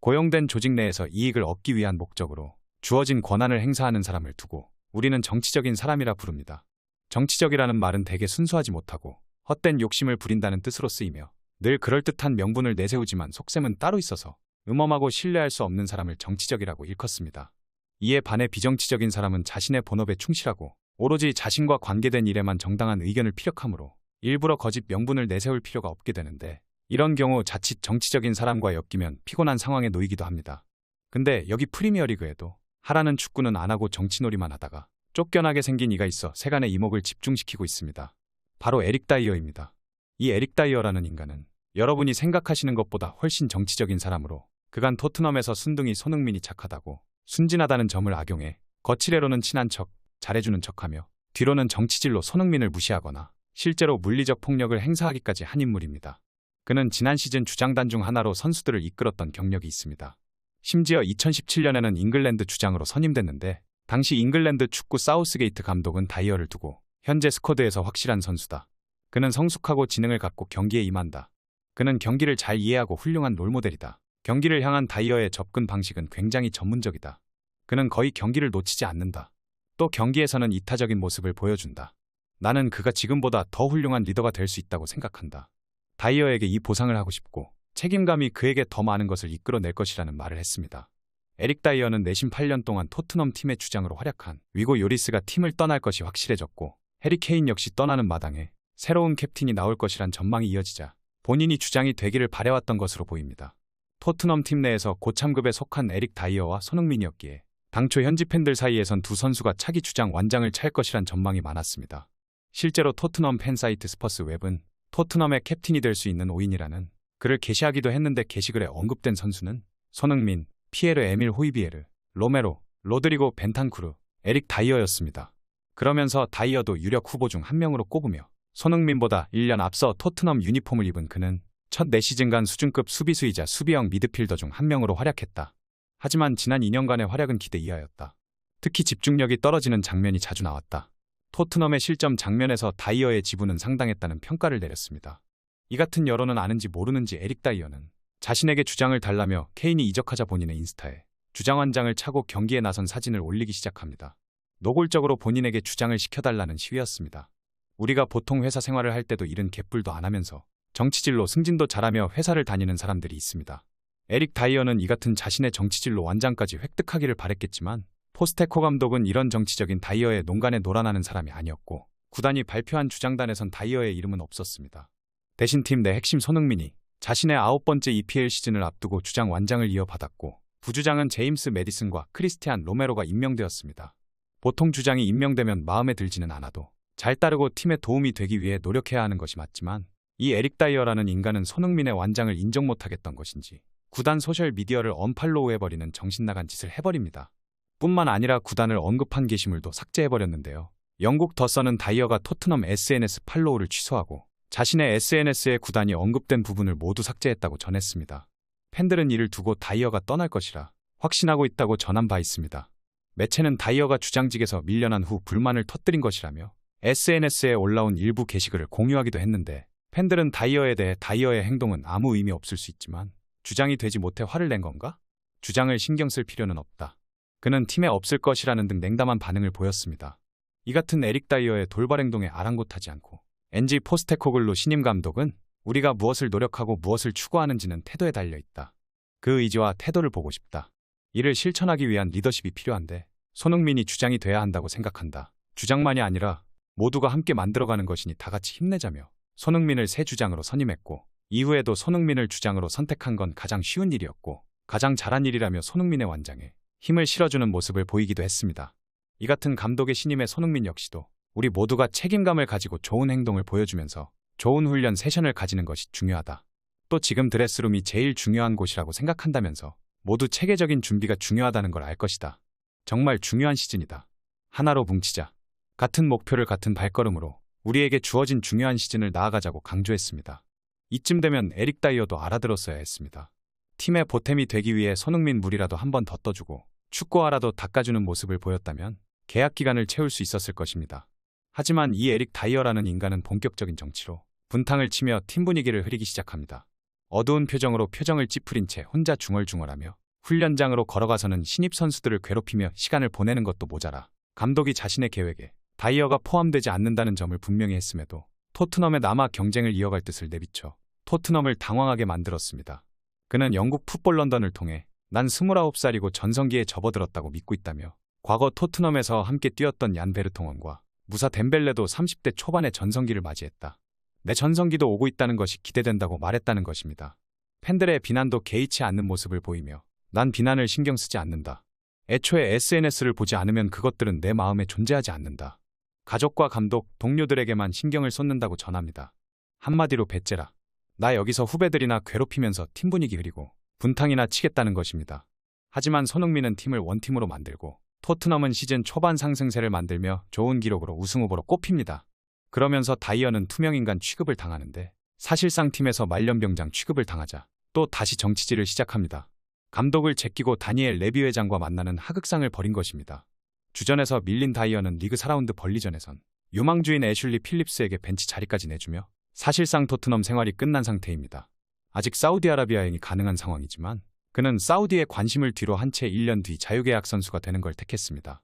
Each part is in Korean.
고용된 조직 내에서 이익을 얻기 위한 목적으로 주어진 권한을 행사하는 사람을 두고 우리는 정치적인 사람이라 부릅니다. 정치적이라는 말은 대개 순수하지 못하고 헛된 욕심을 부린다는 뜻으로 쓰이며 늘 그럴듯한 명분을 내세우지만 속셈은 따로 있어서 음험하고 신뢰할 수 없는 사람을 정치적이라고 일컫습니다. 이에 반해 비정치적인 사람은 자신의 본업에 충실하고 오로지 자신과 관계된 일에만 정당한 의견을 피력하므로 일부러 거짓 명분을 내세울 필요가 없게 되는데, 이런 경우 자칫 정치적인 사람과 엮이면 피곤한 상황에 놓이기도 합니다. 근데 여기 프리미어리그에도 하라는 축구는 안 하고 정치놀이만 하다가 쫓겨나게 생긴 이가 있어 세간의 이목을 집중시키고 있습니다. 바로 에릭 다이어입니다. 이 에릭 다이어라는 인간은 여러분이 생각하시는 것보다 훨씬 정치적인 사람으로, 그간 토트넘에서 순둥이 손흥민이 착하다고 순진하다는 점을 악용해 거칠애로는 친한 척, 잘해주는 척하며 뒤로는 정치질로 손흥민을 무시하거나 실제로 물리적 폭력을 행사하기까지 한 인물입니다. 그는 지난 시즌 주장단 중 하나로 선수들을 이끌었던 경력이 있습니다. 심지어 2017년에는 잉글랜드 주장으로 선임됐는데, 당시 잉글랜드 축구 사우스게이트 감독은 다이어를 두고 현재 스쿼드에서 확실한 선수다. 그는 성숙하고 지능을 갖고 경기에 임한다. 그는 경기를 잘 이해하고 훌륭한 롤모델이다. 경기를 향한 다이어의 접근 방식은 굉장히 전문적이다. 그는 거의 경기를 놓치지 않는다. 또 경기에서는 이타적인 모습을 보여준다. 나는 그가 지금보다 더 훌륭한 리더가 될 수 있다고 생각한다. 다이어에게 이 보상을 하고 싶고 책임감이 그에게 더 많은 것을 이끌어낼 것이라는 말을 했습니다. 에릭 다이어는 내심 8년 동안 토트넘 팀의 주장으로 활약한 위고 요리스가 팀을 떠날 것이 확실해졌고, 해리 케인 역시 떠나는 마당에 새로운 캡틴이 나올 것이란 전망이 이어지자 본인이 주장이 되기를 바래왔던 것으로 보입니다. 토트넘 팀 내에서 고참급에 속한 에릭 다이어와 손흥민이었기에 당초 현지 팬들 사이에선 두 선수가 차기 주장 완장을 찰 것이란 전망이 많았습니다. 실제로 토트넘 팬사이트 스퍼스 웹은 토트넘의 캡틴이 될 수 있는 5인이라는 글을 게시하기도 했는데, 게시글에 언급된 선수는 손흥민, 피에르 에밀 호이비에르, 로메로, 로드리고 벤탄쿠르, 에릭 다이어였습니다. 그러면서 다이어도 유력 후보 중 한 명으로 꼽으며 손흥민보다 1년 앞서 토트넘 유니폼을 입은 그는 첫 4시즌간 수준급 수비수이자 수비형 미드필더 중 한 명으로 활약했다. 하지만 지난 2년간의 활약은 기대 이하였다. 특히 집중력이 떨어지는 장면이 자주 나왔다. 토트넘의 실점 장면에서 다이어의 지분은 상당했다는 평가를 내렸습니다. 이 같은 여론은 아는지 모르는지 에릭 다이어는 자신에게 주장을 달라며 케인이 이적하자 본인의 인스타에 주장완장을 차고 경기에 나선 사진을 올리기 시작합니다. 노골적으로 본인에게 주장을 시켜달라는 시위였습니다. 우리가 보통 회사 생활을 할 때도 일은 개뿔도 안 하면서 정치질로 승진도 잘하며 회사를 다니는 사람들이 있습니다. 에릭 다이어는 이 같은 자신의 정치질로 완장까지 획득하기를 바랬겠지만, 포스테코 감독은 이런 정치적인 다이어의 농간에 놀아나는 사람이 아니었고, 구단이 발표한 주장단에선 다이어의 이름은 없었습니다. 대신 팀 내 핵심 손흥민이 자신의 9번째 EPL 시즌을 앞두고 주장 완장을 이어받았고, 부주장은 제임스 매디슨과 크리스티안 로메로가 임명되었습니다. 보통 주장이 임명되면 마음에 들지는 않아도 잘 따르고 팀에 도움이 되기 위해 노력해야 하는 것이 맞지만, 이 에릭 다이어라는 인간은 손흥민의 완장을 인정 못하겠던 것인지 구단 소셜미디어를 언팔로우해버리는 정신나간 짓을 해버립니다. 뿐만 아니라 구단을 언급한 게시물도 삭제해버렸는데요. 영국 더선은 다이어가 토트넘 SNS 팔로우를 취소하고 자신의 SNS에 구단이 언급된 부분을 모두 삭제했다고 전했습니다. 팬들은 이를 두고 다이어가 떠날 것이라 확신하고 있다고 전한 바 있습니다. 매체는 다이어가 주장직에서 밀려난 후 불만을 터뜨린 것이라며 SNS에 올라온 일부 게시글을 공유하기도 했는데, 팬들은 다이어에 대해 다이어의 행동은 아무 의미 없을 수 있지만 주장이 되지 못해 화를 낸 건가? 주장을 신경 쓸 필요는 없다. 그는 팀에 없을 것이라는 등 냉담한 반응을 보였습니다. 이 같은 에릭 다이어의 돌발 행동에 아랑곳하지 않고 NG 포스테코글루 신임 감독은 우리가 무엇을 노력하고 무엇을 추구하는지는 태도에 달려있다. 그 의지와 태도를 보고 싶다. 이를 실천하기 위한 리더십이 필요한데 손흥민이 주장이 돼야 한다고 생각한다. 주장만이 아니라 모두가 함께 만들어가는 것이니 다 같이 힘내자며 손흥민을 새 주장으로 선임했고, 이후에도 손흥민을 주장으로 선택한 건 가장 쉬운 일이었고 가장 잘한 일이라며 손흥민의 완장에 힘을 실어주는 모습을 보이기도 했습니다. 이 같은 감독의 신임에 손흥민 역시도 우리 모두가 책임감을 가지고 좋은 행동을 보여주면서 좋은 훈련 세션을 가지는 것이 중요하다. 또 지금 드레스룸이 제일 중요한 곳이라고 생각한다면서 모두 체계적인 준비가 중요하다는 걸 알 것이다. 정말 중요한 시즌이다. 하나로 뭉치자. 같은 목표를 같은 발걸음으로 우리에게 주어진 중요한 시즌을 나아가자고 강조했습니다. 이쯤 되면 에릭 다이어도 알아들었어야 했습니다. 팀의 보탬이 되기 위해 손흥민 물이라도 한 번 더 떠주고 축구화라도 닦아주는 모습을 보였다면 계약 기간을 채울 수 있었을 것입니다. 하지만 이 에릭 다이어라는 인간은 본격적인 정치로 분탕을 치며 팀 분위기를 흐리기 시작합니다. 어두운 표정으로 표정을 찌푸린 채 혼자 중얼중얼하며 훈련장으로 걸어가서는 신입 선수들을 괴롭히며 시간을 보내는 것도 모자라 감독이 자신의 계획에 다이어가 포함되지 않는다는 점을 분명히 했음에도 토트넘에 남아 경쟁을 이어갈 뜻을 내비쳐 토트넘을 당황하게 만들었습니다. 그는 영국 풋볼 런던을 통해 난 29살이고 전성기에 접어들었다고 믿고 있다며 과거 토트넘에서 함께 뛰었던 얀 베르통원과 무사 덴벨레도 30대 초반의 전성기를 맞이했다. 내 전성기도 오고 있다는 것이 기대된다고 말했다는 것입니다. 팬들의 비난도 개의치 않는 모습을 보이며 난 비난을 신경 쓰지 않는다. 애초에 SNS를 보지 않으면 그것들은 내 마음에 존재하지 않는다. 가족과 감독, 동료들에게만 신경을 쏟는다고 전합니다. 한마디로 배째라. 나 여기서 후배들이나 괴롭히면서 팀 분위기 흐리고 분탕이나 치겠다는 것입니다. 하지만 손흥민은 팀을 원팀으로 만들고 토트넘은 시즌 초반 상승세를 만들며 좋은 기록으로 우승 후보로 꼽힙니다. 그러면서 다이어는 투명인간 취급을 당하는데 사실상 팀에서 말년병장 취급을 당하자 또 다시 정치질을 시작합니다. 감독을 제끼고 다니엘 레비 회장과 만나는 하극상을 벌인 것입니다. 주전에서 밀린 다이어는 리그 4라운드 벌리전에선 유망주인 애슐리 필립스에게 벤치 자리까지 내주며 사실상 토트넘 생활이 끝난 상태입니다. 아직 사우디아라비아행이 가능한 상황이지만 그는 사우디의 관심을 뒤로 한 채 1년 뒤 자유계약 선수가 되는 걸 택했습니다.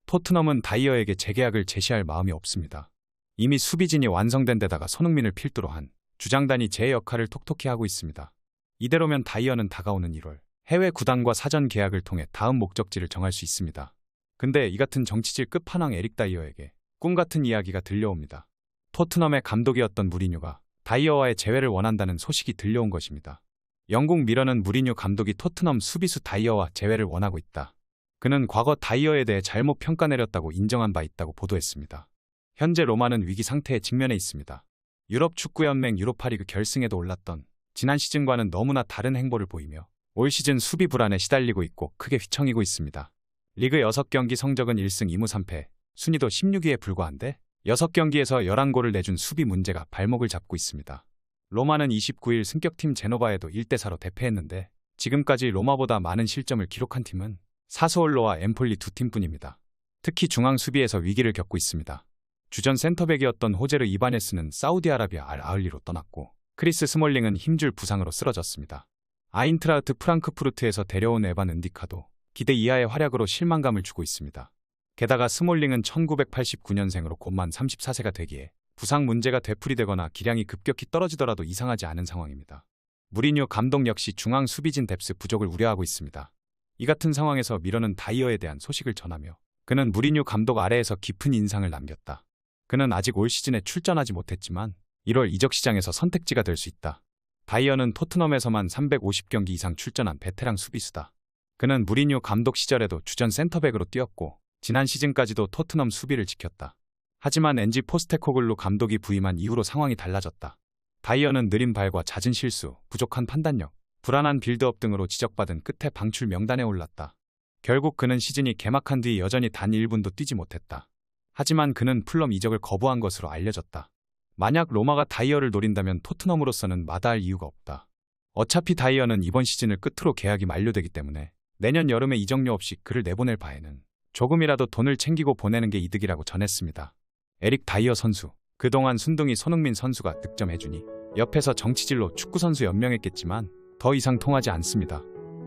토트넘은 다이어에게 재계약을 제시할 마음이 없습니다. 이미 수비진이 완성된 데다가 손흥민을 필두로 한 주장단이 제 역할을 톡톡히 하고 있습니다. 이대로면 다이어는 다가오는 1월 해외 구단과 사전 계약을 통해 다음 목적지를 정할 수 있습니다. 근데 이 같은 정치질 끝판왕 에릭 다이어에게 꿈같은 이야기가 들려옵니다. 토트넘의 감독이었던 무리뉴가 다이어와의 재회를 원한다는 소식이 들려온 것입니다. 영국 미러는 무리뉴 감독이 토트넘 수비수 다이어와 재회를 원하고 있다. 그는 과거 다이어에 대해 잘못 평가 내렸다고 인정한 바 있다고 보도했습니다. 현재 로마는 위기 상태에 직면해 있습니다. 유럽 축구연맹 유로파리그 결승에도 올랐던 지난 시즌과는 너무나 다른 행보를 보이며 올 시즌 수비 불안에 시달리고 있고 크게 휘청이고 있습니다. 리그 6경기 성적은 1승 2무 3패, 순위도 16위에 불과한데 6경기에서 11골을 내준 수비 문제가 발목을 잡고 있습니다. 로마는 29일 승격팀 제노바에도 1대4로 대패했는데 지금까지 로마보다 많은 실점을 기록한 팀은 사스올로와 엠폴리 두 팀뿐입니다. 특히 중앙 수비에서 위기를 겪고 있습니다. 주전 센터백이었던 호제르 이바네스는 사우디아라비아 알아흘리로 떠났고 크리스 스몰링은 힘줄 부상으로 쓰러졌습니다. 아인트라흐트 프랑크푸르트에서 데려온 에반 은디카도 기대 이하의 활약으로 실망감을 주고 있습니다. 게다가 스몰링은 1989년생으로 곧만 34세가 되기에 부상 문제가 되풀이되거나 기량이 급격히 떨어지더라도 이상하지 않은 상황입니다. 무리뉴 감독 역시 중앙 수비진 뎁스 부족을 우려하고 있습니다. 이 같은 상황에서 미러는 다이어에 대한 소식을 전하며 그는 무리뉴 감독 아래에서 깊은 인상을 남겼다. 그는 아직 올 시즌에 출전하지 못했지만 1월 이적 시장에서 선택지가 될 수 있다. 다이어는 토트넘에서만 350경기 이상 출전한 베테랑 수비수다. 그는 무리뉴 감독 시절에도 주전 센터백으로 뛰었고 지난 시즌까지도 토트넘 수비를 지켰다. 하지만 엔지 포스테코글루 감독이 부임한 이후로 상황이 달라졌다. 다이어는 느린 발과 잦은 실수, 부족한 판단력, 불안한 빌드업 등으로 지적받은 끝에 방출 명단에 올랐다. 결국 그는 시즌이 개막한 뒤 여전히 단 1분도 뛰지 못했다. 하지만 그는 풀럼 이적을 거부한 것으로 알려졌다. 만약 로마가 다이어를 노린다면 토트넘으로서는 마다할 이유가 없다. 어차피 다이어는 이번 시즌을 끝으로 계약이 만료되기 때문에 내년 여름에 이적료 없이 그를 내보낼 바에는 조금이라도 돈을 챙기고 보내는 게 이득이라고 전했습니다. 에릭 다이어 선수, 그동안 순둥이 손흥민 선수가 득점해주니 옆에서 정치질로 축구선수 연명했겠지만 더 이상 통하지 않습니다.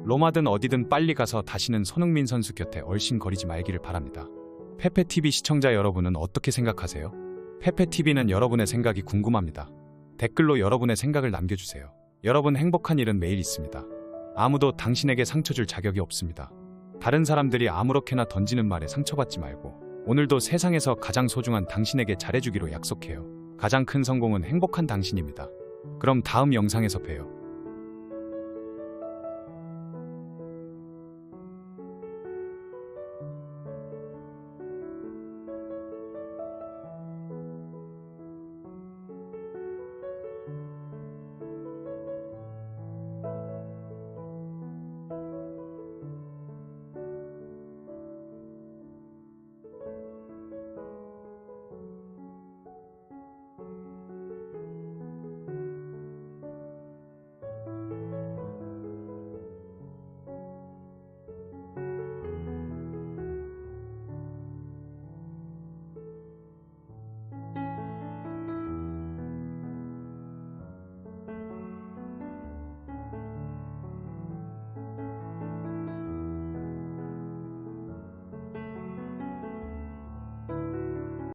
로마든 어디든 빨리 가서 다시는 손흥민 선수 곁에 얼씬거리지 말기를 바랍니다. 페페TV 시청자 여러분은 어떻게 생각하세요? 페페TV는 여러분의 생각이 궁금합니다. 댓글로 여러분의 생각을 남겨주세요. 여러분 행복한 일은 매일 있습니다. 아무도 당신에게 상처 줄 자격이 없습니다. 다른 사람들이 아무렇게나 던지는 말에 상처받지 말고 오늘도 세상에서 가장 소중한 당신에게 잘해주기로 약속해요. 가장 큰 성공은 행복한 당신입니다. 그럼 다음 영상에서 봬요.